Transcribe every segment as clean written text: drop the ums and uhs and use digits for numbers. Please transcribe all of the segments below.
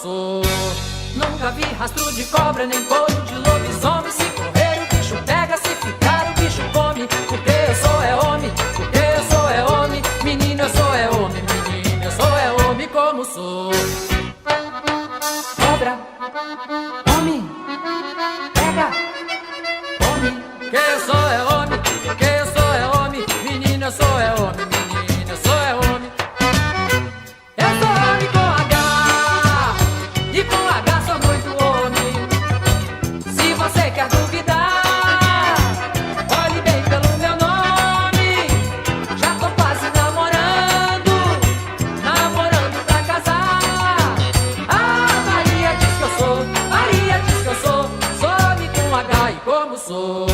sou. Nunca vi rastro de cobra, nem couro de lobisomem. Se correr o bicho pega, se ficar o bicho come. Porque eu sou é homem, porque eu sou é homem. Menino, eu sou é homem, menino, eu sou é homem como sou. Cobra, homem, pega, homem. Que eu sou é homem, que eu sou é homem. Menino, eu sou é homem, menino, eu sou é homem. Eu sou homem com H, e com H sou muito homem. Se você quer duvidar, olhe bem pelo meu nome. Já tô quase namorando, namorando pra casar. Ah, Maria diz que eu sou, Maria diz que eu sou homem com H e como sou.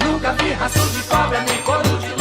Nunca vi rastro de cobra, nem couro de